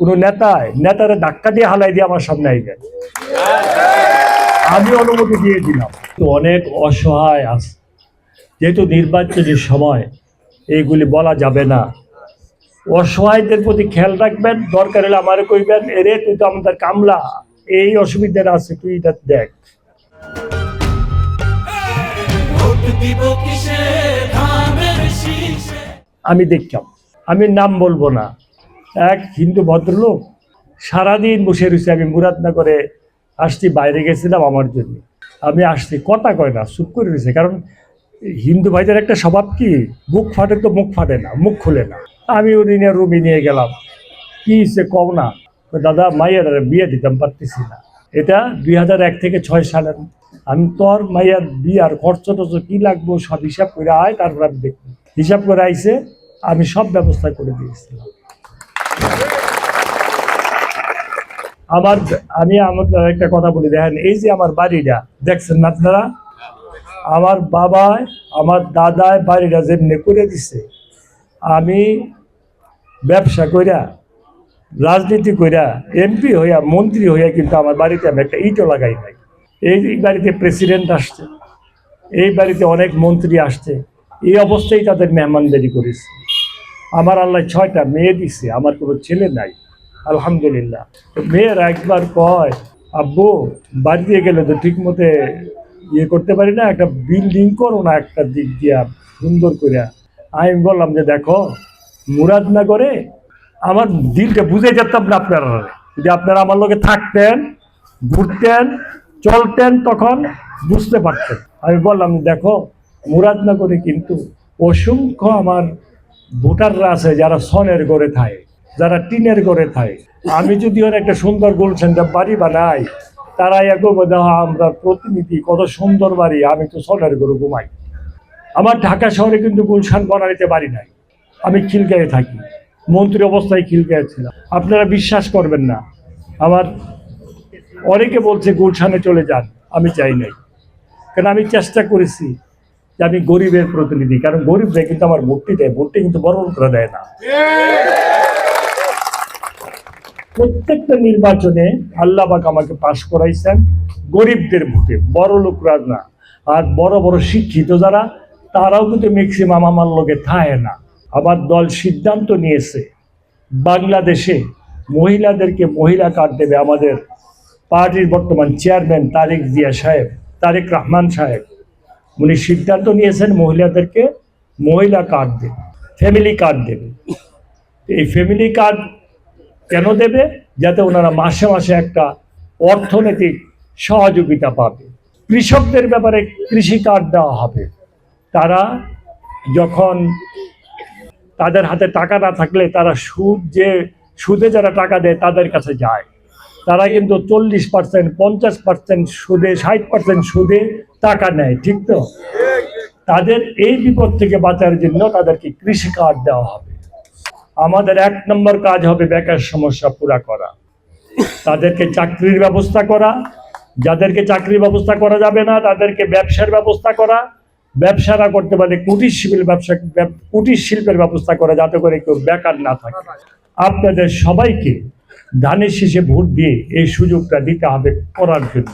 কোনো নেতারে ধাক্কা দিয়ে হালাই দিয়ে আমার সামনে আইবেন, আমি অনুমতি দিয়েছিলাম। তো অনেক অসহায় আছে, যেহেতু নির্বাচনের সময় এইগুলি বলা যাবে না। অসহায়দের প্রতি খেয়াল রাখবেন, দরকার হলে আমারে কইবেন, এরে তুই তো আমাদের কামলা, এই অসুবিধা আছে, তুই এটা দেখ। আমি দেখলাম, আমি নাম বলবো না, এক হিন্দু ভদ্রলোক সারাদিন বসে রয়েছে। আমি মুরাদনগরে আসছি, বাইরে গেছিলাম আমার জন্য, আমি আসছি, কথা কয় না, চুপ করে রয়েছে। কারণ হিন্দু ভাইদের একটা স্বভাব কি, বুক ফাটে তো মুখ ফাটে না, মুখ খুলে না। আমি ওই দিনে রুমে নিয়ে গেলাম, কি সে কম না, দাদা মাইয়ার বিয়ে দিতাম পারতেছি না। এটা 2001 থেকে 6 সালের। আমি তোর মাইয়ার বিয়ার খরচ টরচ কি লাগবো সব হিসাব করে আয়, তারপর আমি দেখবো। হিসাব করে আইসে, আমি সব ব্যবস্থা করে দিয়েছিলাম। আমি আমাদের একটা কথা বলি, দেখেন এই যে আমার বাড়িটা দেখছেন না আপনারা, আমার বাবায় আমার দাদায় বাড়িটা যেমনি করে দিছে, আমি ব্যবসা কইরা রাজনীতি কইরা এমপি হইয়া মন্ত্রী হইয়া কিন্তু আমার বাড়িতে আমি একটা ইটও লাগাই নাই। এই বাড়িতে প্রেসিডেন্ট আসছে, এই বাড়িতে অনেক মন্ত্রী আসছে, এই অবস্থায় তাদের মেহমানদারি করেছে। আমার আল্লাহ 6টা মেয়ে দিছে, আমার কোনো ছেলে নাই, আলহামদুলিল্লাহ। মেয়েরা একবার কয়, আব্বু বাড়ি দিয়ে গেলে তো ঠিক মতো ইয়ে করতে পারি না, একটা বিল্ডিং করো না একটা দিক দিয়া সুন্দর করে। আমি বললাম যে দেখো, মুরাদনগরে আমার দিনটা বুঝে যেতাম না আপনারা, যদি আপনারা আমার লোকে থাকতেন, ঘুরতেন, চলতেন, তখন বুঝতে পারতেন। আমি বললাম দেখো, মুরাদনগরে কিন্তু অসংখ্য আমার ভোটাররা আছে যারা সনের ঘরে থাকে, যারা টিনের ঘরে থাকে। আমি যদি ওর একটা সুন্দর গুলশান বাড়ি বানাই, তারা এগোবো দেখো আমরা প্রতিনিধি, কত সুন্দর বাড়ি, আমি তো সনের ঘরে ঘুমাই। আমার ঢাকা শহরে কিন্তু গুলশান বানাইতে পারি নাই, আমি খিলগাঁয়ে থাকি, মন্ত্রী অবস্থায় খিলগাঁয়ে ছিলাম। আপনারা বিশ্বাস করবেন না, আমার অনেকে বলছে গুলশানে চলে যান, আমি চাই নাই। কারণ আমি চেষ্টা করেছি যে আমি গরিবের প্রতিনিধি, কারণ গরিবরা কিন্তু আমার ভোটটি দেয়, ভোটটি কিন্তু বড় লোকরা দেয় না। প্রত্যেকটা নির্বাচনে আল্লাহ পাক আমাকে পাশ করাইছেন গরিবদের ভোটে, বড় লোকরা না। আর বড় বড় শিক্ষিত যারা, তারাও কিন্তু ম্যাক্সিমাম আমার লোকে থাকে না। আমার দল সিদ্ধান্ত নিয়েছে বাংলাদেশে মহিলাদেরকে মহিলা কার্ড দেবে। আমাদের পার্টির বর্তমান চেয়ারম্যান তারেক রহমান সাহেব, উনি সিদ্ধান্ত নিয়েছেন মহিলাদেরকে মহিলা কার্ড দেবে, ফ্যামিলি কার্ড দেবে। এই ফ্যামিলি কার্ড কেন দেবে? যাতে ওনারা মাসে মাসে একটা অর্থনৈতিক সহযোগিতা পাবে। কৃষকদের ব্যাপারে কৃষি কার্ড দেওয়া হবে। তারা যখন তাদের হাতে টাকা না থাকলে, তারা সুদে যারা টাকা দেয় তাদের কাছে যায়, তারা কিন্তু 40%, 50% সুদে, 60% সুদে টাকা নেয়, ঠিক তো? তাদের এই বিপদ থেকে বাঁচার জন্য তাদেরকে কৃষি কার্ড দেওয়া হবে। আমাদের 1 নম্বর কাজ হবে বেকার সমস্যা পুরা করা, তাদেরকে চাকরির ব্যবস্থা করা, যাদেরকে চাকরির ব্যবস্থা করা যাবে না তাদেরকে ব্যবসার ব্যবস্থা করা, ব্যবসা না করতে পারলে কুটির শিল্পের ব্যবস্থা করা, যাতে করে কেউ বেকার না থাকে। আপনাদের সবাইকে ধানের শীষে ভোট দিয়ে এই সুযোগটা দিতে হবে করার জন্য।